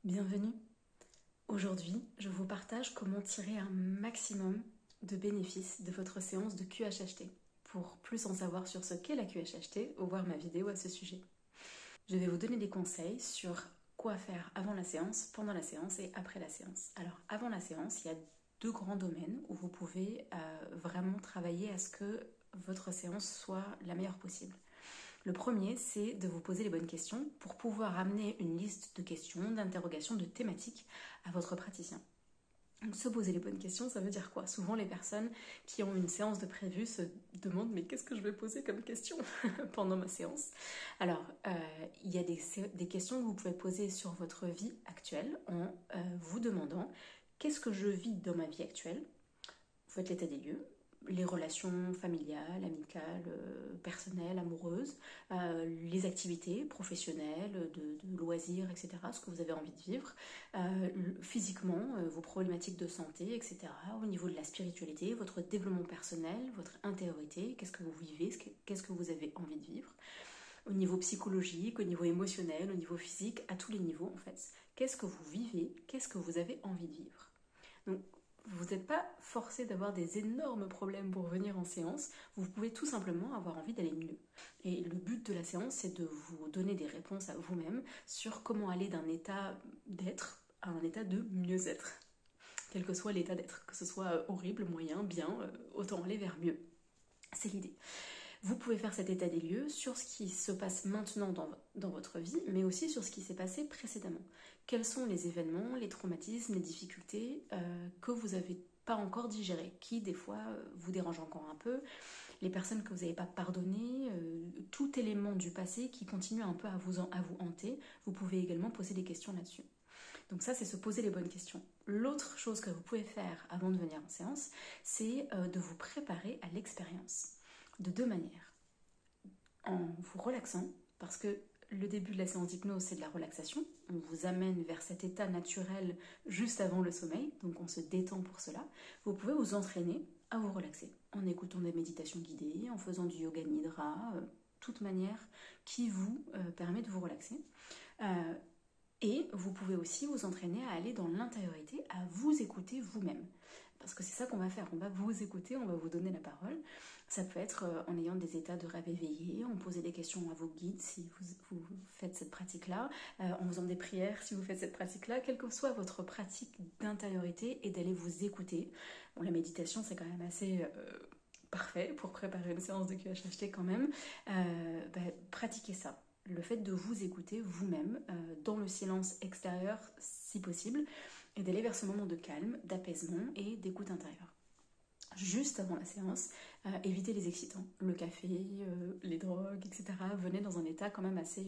Bienvenue. Aujourd'hui, je vous partage comment tirer un maximum de bénéfices de votre séance de QHHT. Pour plus en savoir sur ce qu'est la QHHT, ou voir ma vidéo à ce sujet. Je vais vous donner des conseils sur quoi faire avant la séance, pendant la séance et après la séance. Alors, avant la séance, il y a deux grands domaines où vous pouvez vraiment travailler à ce que votre séance soit la meilleure possible. Le premier, c'est de vous poser les bonnes questions pour pouvoir amener une liste de questions, d'interrogations, de thématiques à votre praticien. Donc, se poser les bonnes questions, ça veut dire quoi? Souvent, les personnes qui ont une séance de prévu se demandent mais qu'est-ce que je vais poser comme question pendant ma séance? Alors, il y a des questions que vous pouvez poser sur votre vie actuelle en vous demandant qu'est-ce que je vis dans ma vie actuelle? Vous faites l'état des lieux, les relations familiales, amicales, personnelles, amoureuses, les activités professionnelles, de loisirs, etc., ce que vous avez envie de vivre, physiquement, vos problématiques de santé, etc., au niveau de la spiritualité, votre développement personnel, votre intériorité, qu'est-ce que vous vivez, qu'est-ce que vous avez envie de vivre, au niveau psychologique, au niveau émotionnel, au niveau physique, à tous les niveaux en fait. Qu'est-ce que vous vivez, qu'est-ce que vous avez envie de vivre. Donc, vous n'êtes pas forcé d'avoir des énormes problèmes pour venir en séance, vous pouvez tout simplement avoir envie d'aller mieux. Et le but de la séance, c'est de vous donner des réponses à vous-même sur comment aller d'un état d'être à un état de mieux-être. Quel que soit l'état d'être, que ce soit horrible, moyen, bien, autant aller vers mieux. C'est l'idée. Vous pouvez faire cet état des lieux sur ce qui se passe maintenant dans votre vie, mais aussi sur ce qui s'est passé précédemment. Quels sont les événements, les traumatismes, les difficultés que vous n'avez pas encore digérés, qui des fois vous dérangent encore un peu, les personnes que vous n'avez pas pardonnées, tout élément du passé qui continue un peu à vous hanter, vous pouvez également poser des questions là-dessus. Donc ça, c'est se poser les bonnes questions. L'autre chose que vous pouvez faire avant de venir en séance, c'est de vous préparer à l'expérience. De deux manières. En vous relaxant, parce que le début de la séance d'hypnose, c'est de la relaxation. On vous amène vers cet état naturel juste avant le sommeil, donc on se détend pour cela. Vous pouvez vous entraîner à vous relaxer en écoutant des méditations guidées, en faisant du yoga nidra, toute manière qui vous permet de vous relaxer. Et vous pouvez aussi vous entraîner à aller dans l'intériorité, à vous écouter vous-même. Parce que c'est ça qu'on va faire, on va vous écouter, on va vous donner la parole. Ça peut être en ayant des états de rêve éveillé, en posant des questions à vos guides si vous faites cette pratique-là, en faisant des prières si vous faites cette pratique-là, quelle que soit votre pratique d'intériorité et d'aller vous écouter. Bon, la méditation, c'est quand même assez parfait pour préparer une séance de QHHT quand même. Pratiquez ça. Le fait de vous écouter vous-même dans le silence extérieur si possible et d'aller vers ce moment de calme, d'apaisement et d'écoute intérieure. Juste avant la séance, évitez les excitants, le café, les drogues, etc. Venez dans un état quand même assez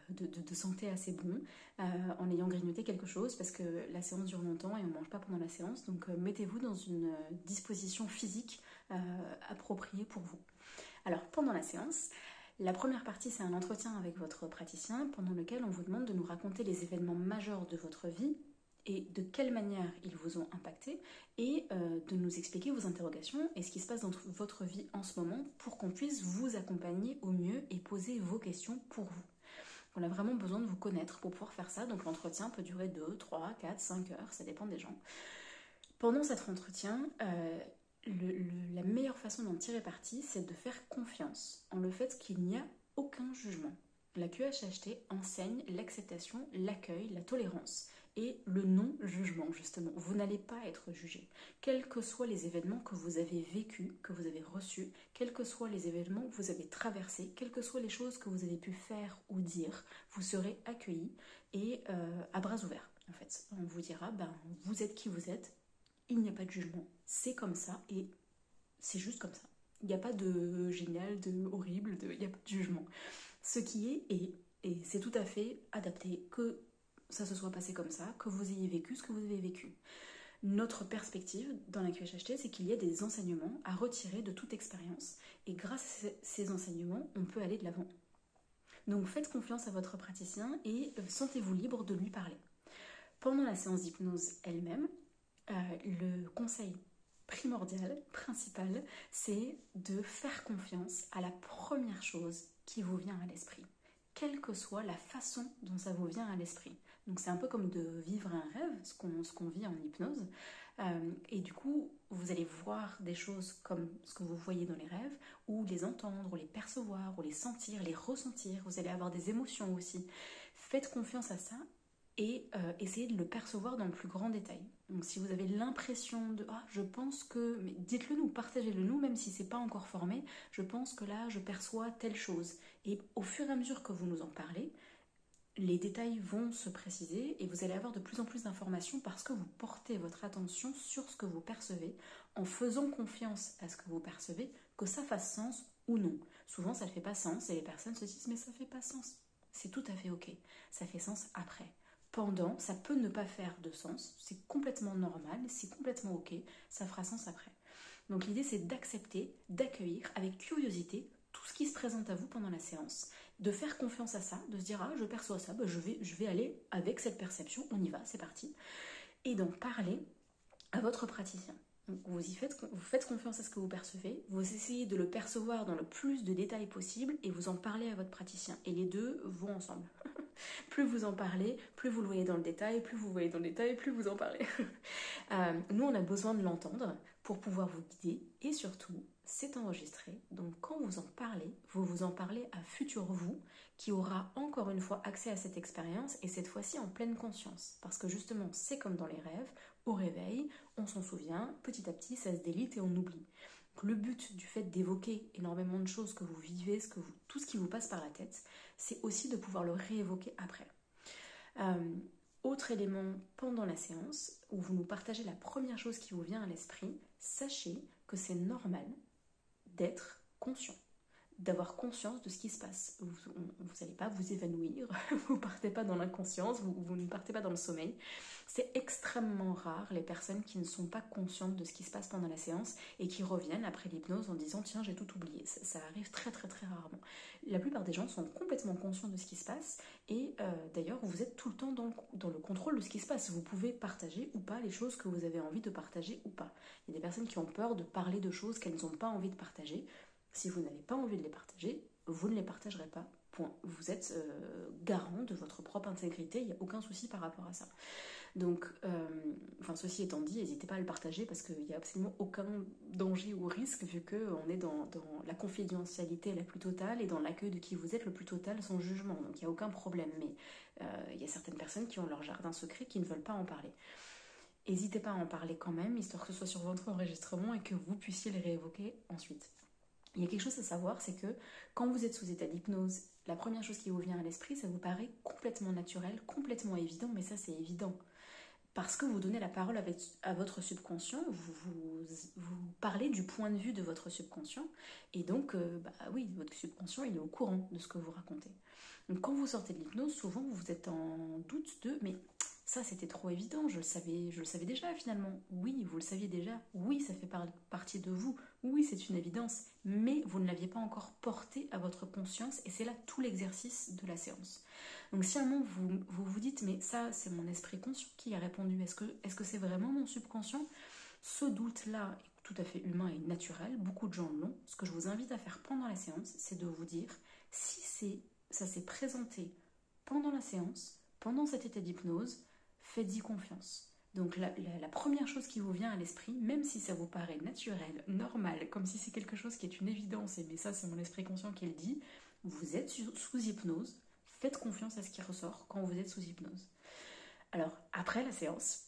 de santé assez bon, en ayant grignoté quelque chose, parce que la séance dure longtemps et on ne mange pas pendant la séance, donc mettez-vous dans une disposition physique appropriée pour vous. Alors pendant la séance, la première partie, c'est un entretien avec votre praticien pendant lequel on vous demande de nous raconter les événements majeurs de votre vie et de quelle manière ils vous ont impacté et de nous expliquer vos interrogations et ce qui se passe dans votre vie en ce moment pour qu'on puisse vous accompagner au mieux et poser vos questions pour vous. On a vraiment besoin de vous connaître pour pouvoir faire ça, donc l'entretien peut durer 2, 3, 4, 5 heures, ça dépend des gens. Pendant cet entretien, la meilleure façon d'en tirer parti, c'est de faire confiance en le fait qu'il n'y a aucun jugement. La QHHT enseigne l'acceptation, l'accueil, la tolérance et le non-jugement, justement. Vous n'allez pas être jugé. Quels que soient les événements que vous avez vécus, que vous avez reçus, quels que soient les événements que vous avez traversés, quelles que soient les choses que vous avez pu faire ou dire, vous serez accueillis et à bras ouverts, en fait. On vous dira, vous êtes qui vous êtes, il n'y a pas de jugement. C'est comme ça et c'est juste comme ça. Il n'y a pas de génial, de horrible, il n'y a pas de jugement. Ce qui est, et c'est tout à fait adapté, que ça se soit passé comme ça, que vous ayez vécu ce que vous avez vécu. Notre perspective dans la QHHT, c'est qu'il y a des enseignements à retirer de toute expérience. Et grâce à ces enseignements, on peut aller de l'avant. Donc faites confiance à votre praticien et sentez-vous libre de lui parler. Pendant la séance d'hypnose elle-même, le conseil primordial, principal, c'est de faire confiance à la première chose qui vous vient à l'esprit. quelle que soit la façon dont ça vous vient à l'esprit. Donc c'est un peu comme de vivre un rêve, ce qu'on vit en hypnose. Et du coup, vous allez voir des choses comme ce que vous voyez dans les rêves, ou les entendre, ou les percevoir, ou les sentir, les ressentir. Vous allez avoir des émotions aussi. Faites confiance à ça et essayez de le percevoir dans le plus grand détail. Donc si vous avez l'impression de « Ah, je pense que… » mais dites-le nous, partagez-le nous, même si c'est pas encore formé. « Je pense que là, je perçois telle chose. » Et au fur et à mesure que vous nous en parlez, les détails vont se préciser et vous allez avoir de plus en plus d'informations parce que vous portez votre attention sur ce que vous percevez en faisant confiance à ce que vous percevez, que ça fasse sens ou non. Souvent, ça ne fait pas sens et les personnes se disent « mais ça ne fait pas sens ». C'est tout à fait ok, ça fait sens après. Pendant, ça peut ne pas faire de sens, c'est complètement normal, c'est complètement ok, ça fera sens après. Donc l'idée c'est d'accepter, d'accueillir avec curiosité tout ce qui se présente à vous pendant la séance, de faire confiance à ça, de se dire « ah je perçois ça, je vais aller avec cette perception, on y va, c'est parti ». Et d'en parler à votre praticien. Donc vous faites confiance à ce que vous percevez, vous essayez de le percevoir dans le plus de détails possible et vous en parlez à votre praticien. Et les deux vont ensemble. Plus vous en parlez, plus vous le voyez dans le détail, plus vous voyez dans le détail, plus vous en parlez. Nous, on a besoin de l'entendre pour pouvoir vous guider et surtout, c'est enregistré. Donc quand vous en parlez, vous vous en parlez à futur vous qui aura encore une fois accès à cette expérience et cette fois-ci en pleine conscience. Parce que justement, c'est comme dans les rêves, au réveil, on s'en souvient, petit à petit, ça se délite et on oublie. Le but du fait d'évoquer énormément de choses que vous vivez, tout ce qui vous passe par la tête, c'est aussi de pouvoir le réévoquer après. Autre élément pendant la séance, où vous nous partagez la première chose qui vous vient à l'esprit, sachez que c'est normal d'être conscient, d'avoir conscience de ce qui se passe. Vous n'allez pas vous évanouir, vous ne partez pas dans l'inconscience, vous ne partez pas dans le sommeil. C'est extrêmement rare les personnes qui ne sont pas conscientes de ce qui se passe pendant la séance et qui reviennent après l'hypnose en disant « tiens, j'ai tout oublié ». Ça arrive très très très rarement. La plupart des gens sont complètement conscients de ce qui se passe et d'ailleurs vous êtes tout le temps dans le contrôle de ce qui se passe. Vous pouvez partager ou pas les choses que vous avez envie de partager ou pas. Il y a des personnes qui ont peur de parler de choses qu'elles n'ont pas envie de partager. Si vous n'avez pas envie de les partager, vous ne les partagerez pas. Point. Vous êtes garant de votre propre intégrité, il n'y a aucun souci par rapport à ça. Donc, ceci étant dit, n'hésitez pas à le partager parce qu'il n'y a absolument aucun danger ou risque vu qu'on est dans la confidentialité la plus totale et dans l'accueil de qui vous êtes le plus total sans jugement. Donc il n'y a aucun problème, mais il y a certaines personnes qui ont leur jardin secret qui ne veulent pas en parler. N'hésitez pas à en parler quand même, histoire que ce soit sur votre enregistrement et que vous puissiez les réévoquer ensuite. Il y a quelque chose à savoir, c'est que quand vous êtes sous état d'hypnose, la première chose qui vous vient à l'esprit, ça vous paraît complètement naturel, complètement évident, mais ça c'est évident. Parce que vous donnez la parole à votre subconscient, vous parlez du point de vue de votre subconscient, et donc, oui, votre subconscient, il est au courant de ce que vous racontez. Donc quand vous sortez de l'hypnose, souvent vous êtes en doute de « mais ça c'était trop évident, je le savais déjà finalement ». Oui, vous le saviez déjà, oui, ça fait partie de vous, oui, c'est une évidence, mais vous ne l'aviez pas encore porté à votre conscience, et c'est là tout l'exercice de la séance. Donc si à un moment vous dites « mais ça c'est mon esprit conscient qui a répondu, est-ce que c'est vraiment mon subconscient ?» Ce doute-là est tout à fait humain et naturel, beaucoup de gens l'ont. Ce que je vous invite à faire pendant la séance, c'est de vous dire si ça s'est présenté pendant la séance, pendant cet état d'hypnose, faites-y confiance. Donc la première chose qui vous vient à l'esprit, même si ça vous paraît naturel, normal, comme si c'est quelque chose qui est une évidence, mais ça c'est mon esprit conscient qui le dit, vous êtes sous hypnose, faites confiance à ce qui ressort quand vous êtes sous hypnose. Alors, après la séance,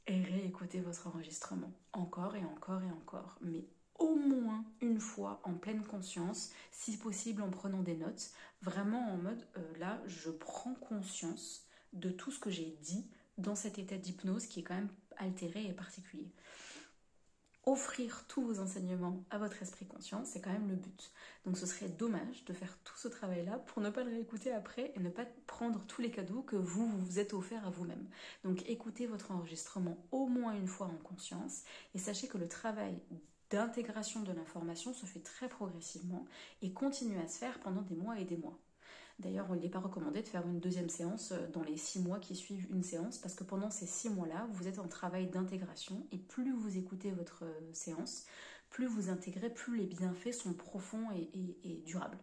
réécoutez votre enregistrement, encore et encore et encore, mais au moins une fois en pleine conscience, si possible en prenant des notes, vraiment en mode, là, je prends conscience de tout ce que j'ai dit dans cet état d'hypnose qui est quand même altéré et particulier. Offrir tous vos enseignements à votre esprit conscient, c'est quand même le but. Donc ce serait dommage de faire tout ce travail-là pour ne pas le réécouter après et ne pas prendre tous les cadeaux que vous vous êtes offerts à vous-même. Donc écoutez votre enregistrement au moins une fois en conscience et sachez que le travail d'intégration de l'information se fait très progressivement et continue à se faire pendant des mois et des mois. D'ailleurs, il n'est pas recommandé de faire une deuxième séance dans les 6 mois qui suivent une séance parce que pendant ces 6 mois-là, vous êtes en travail d'intégration et plus vous écoutez votre séance, plus vous intégrez, plus les bienfaits sont profonds et durables.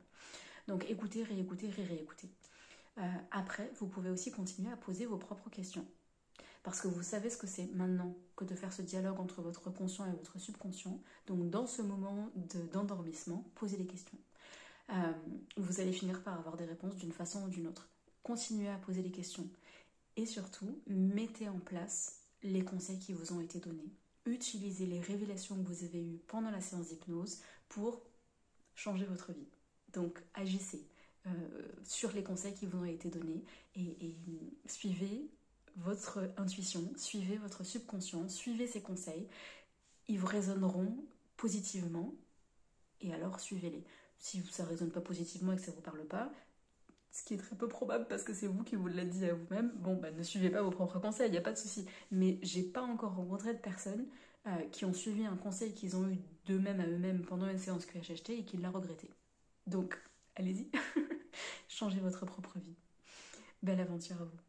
Donc écoutez, réécoutez, réécoutez. Après, vous pouvez aussi continuer à poser vos propres questions. Parce que vous savez ce que c'est maintenant que de faire ce dialogue entre votre conscient et votre subconscient. Donc dans ce moment d'endormissement, posez les questions. Vous allez finir par avoir des réponses d'une façon ou d'une autre. Continuez à poser les questions. Et surtout, mettez en place les conseils qui vous ont été donnés. Utilisez les révélations que vous avez eues pendant la séance d'hypnose pour changer votre vie. Donc agissez sur les conseils qui vous ont été donnés et suivez votre intuition, suivez votre subconscient, suivez ces conseils. Ils vous résonneront positivement et alors suivez-les. Si ça ne résonne pas positivement et que ça ne vous parle pas, ce qui est très peu probable parce que c'est vous qui vous l'avez dit à vous-même, bon bah ne suivez pas vos propres conseils, il n'y a pas de souci. Mais j'ai pas encore rencontré de personnes qui ont suivi un conseil qu'ils ont eu d'eux-mêmes à eux-mêmes pendant une séance QHHT et qui l'a regretté. Donc allez-y, changez votre propre vie. Belle aventure à vous.